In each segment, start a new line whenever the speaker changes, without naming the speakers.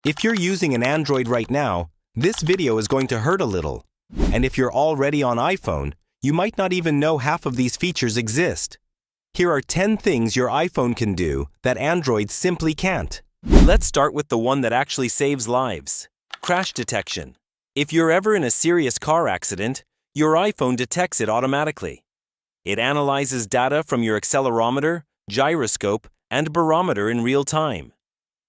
If you're using an Android right now, this video is going to hurt a little. And if you're already on iPhone, you might not even know half of these features exist. Here are 10 things your iPhone can do that Android simply can't. Let's start with the one that actually saves lives: crash detection. If you're ever in a serious car accident, your iPhone detects it automatically. It analyzes data from your accelerometer, gyroscope, and barometer in real time.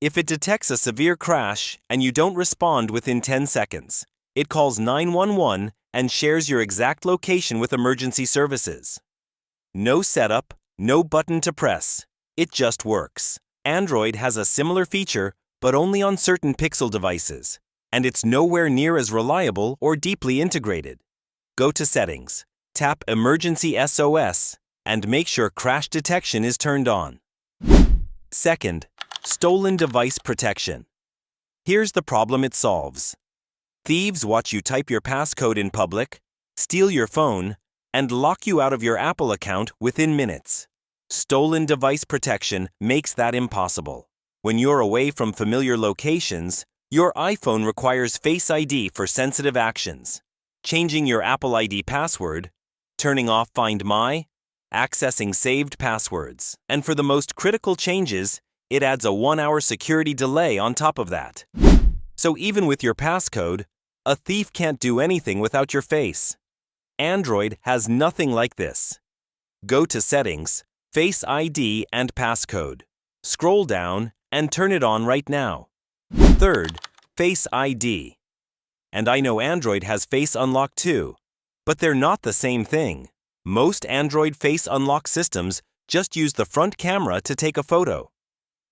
If it detects a severe crash and you don't respond within 10 seconds, it calls 911 and shares your exact location with emergency services. No setup, no button to press. It just works. Android has a similar feature, but only on certain Pixel devices, and it's nowhere near as reliable or deeply integrated. Go to Settings, tap Emergency SOS, and make sure crash detection is turned on. Second, stolen device protection. Here's the problem it solves. Thieves watch you type your passcode in public, steal your phone, and lock you out of your Apple account within minutes. Stolen device protection makes that impossible. When you're away from familiar locations, your iPhone requires Face ID for sensitive actions. Changing your Apple ID password, turning off Find My, accessing saved passwords. And for the most critical changes, it adds a 1-hour security delay on top of that. So even with your passcode, a thief can't do anything without your face. Android has nothing like this. Go to Settings, Face ID and Passcode. Scroll down and turn it on right now. Third, Face ID. And I know Android has Face Unlock too, but they're not the same thing. Most Android Face Unlock systems just use the front camera to take a photo,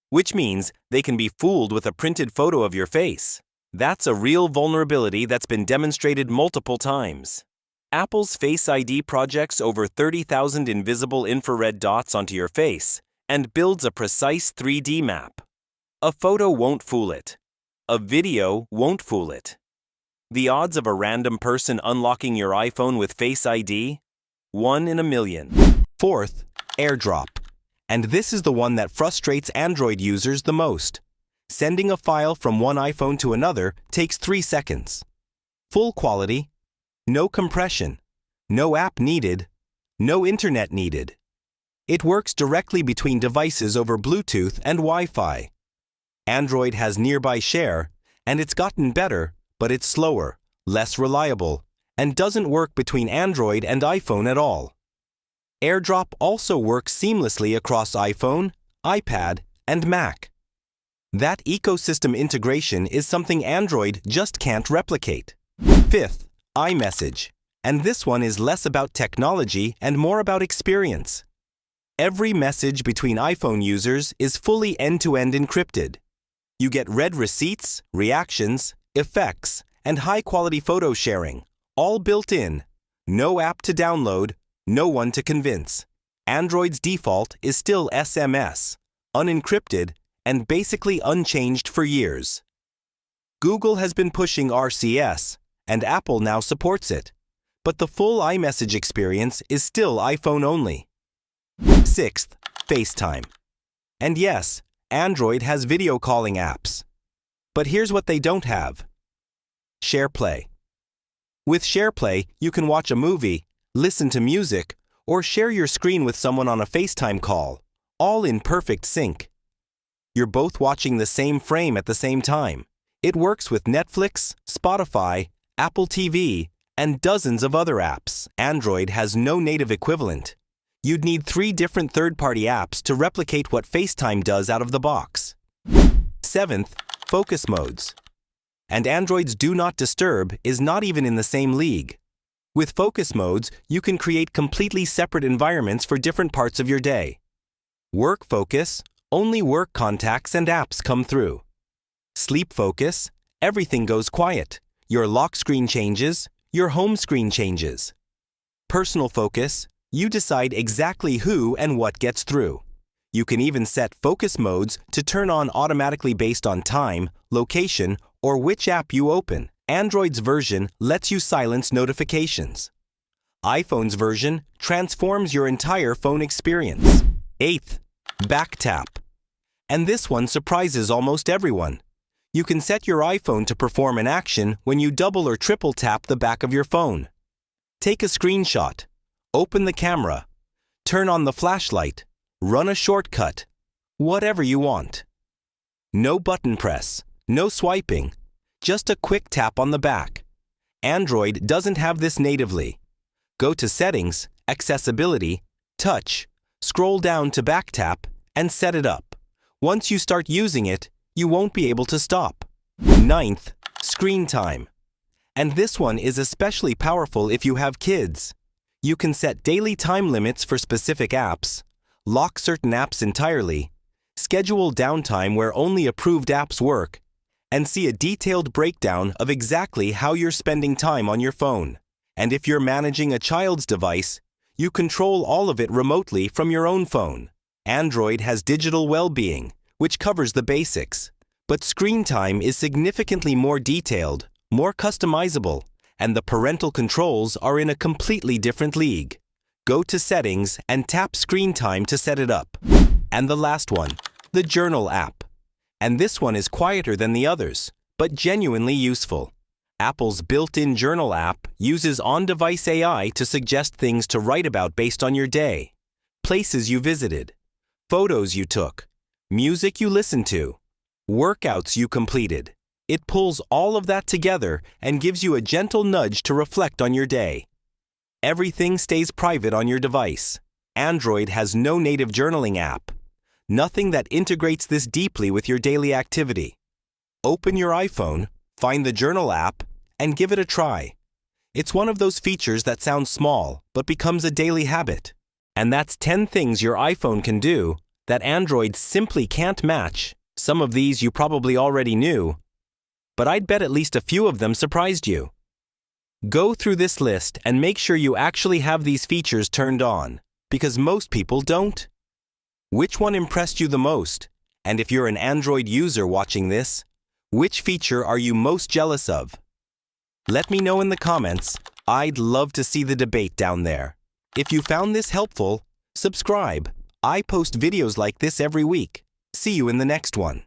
which means they can be fooled with a printed photo of your face. That's a real vulnerability that's been demonstrated multiple times. Apple's Face ID projects over 30,000 invisible infrared dots onto your face and builds a precise 3D map. A photo won't fool it. A video won't fool it. The odds of a random person unlocking your iPhone with Face ID? 1 in a million. Fourth, AirDrop. And this is the one that frustrates Android users the most. Sending a file from one iPhone to another takes 3 seconds. Full quality, no compression, no app needed, no internet needed. It works directly between devices over Bluetooth and Wi-Fi. Android has Nearby Share, and it's gotten better, but it's slower, less reliable, and doesn't work between Android and iPhone at all. AirDrop also works seamlessly across iPhone, iPad, and Mac. That ecosystem integration is something Android just can't replicate. Fifth, iMessage. And this one is less about technology and more about experience. Every message between iPhone users is fully end-to-end encrypted. You get read receipts, reactions, effects, and high-quality photo sharing, all built in. No app to download, no one to convince. Android's default is still SMS, unencrypted, and basically unchanged for years. Google has been pushing RCS, and Apple now supports it. But the full iMessage experience is still iPhone only. Sixth, FaceTime. And yes, Android has video calling apps. But here's what they don't have: SharePlay. With SharePlay, you can watch a movie, listen to music, or share your screen with someone on a FaceTime call, all in perfect sync. You're both watching the same frame at the same time. It works with Netflix, Spotify, Apple TV, and dozens of other apps. Android has no native equivalent. You'd need 3 different third-party apps to replicate what FaceTime does out of the box. Seventh, focus modes. And Android's Do Not Disturb is not even in the same league. With focus modes, you can create completely separate environments for different parts of your day. Work focus, only work contacts and apps come through. Sleep focus, everything goes quiet. Your lock screen changes, your home screen changes. Personal focus, you decide exactly who and what gets through. You can even set focus modes to turn on automatically based on time, location, or which app you open. Android's version lets you silence notifications. iPhone's version transforms your entire phone experience. Eighth, back tap. And this one surprises almost everyone. You can set your iPhone to perform an action when you double or triple tap the back of your phone. Take a screenshot, open the camera, turn on the flashlight, run a shortcut, whatever you want. No button press, no swiping, just a quick tap on the back. Android doesn't have this natively. Go to Settings, Accessibility, Touch, scroll down to Back Tap, and set it up. Once you start using it, you won't be able to stop. 9th, Screen Time. And this one is especially powerful if you have kids. You can set daily time limits for specific apps, lock certain apps entirely, schedule downtime where only approved apps work, and see a detailed breakdown of exactly how you're spending time on your phone. And if you're managing a child's device, you control all of it remotely from your own phone. Android has digital well-being, which covers the basics. But screen time is significantly more detailed, more customizable, and the parental controls are in a completely different league. Go to Settings and tap Screen Time to set it up. And the last one, the Journal app. And this one is quieter than the others, but genuinely useful. Apple's built-in Journal app uses on-device AI to suggest things to write about based on your day, places you visited, photos you took, music you listened to, workouts you completed. It pulls all of that together and gives you a gentle nudge to reflect on your day. Everything stays private on your device. Android has no native journaling app. Nothing that integrates this deeply with your daily activity. Open your iPhone, find the Journal app, and give it a try. It's one of those features that sounds small, but becomes a daily habit. And that's 10 things your iPhone can do that Android simply can't match. Some of these you probably already knew, but I'd bet at least a few of them surprised you. Go through this list and make sure you actually have these features turned on, because most people don't. Which one impressed you the most? And if you're an Android user watching this, which feature are you most jealous of? Let me know in the comments. I'd love to see the debate down there. If you found this helpful, subscribe. I post videos like this every week. See you in the next one.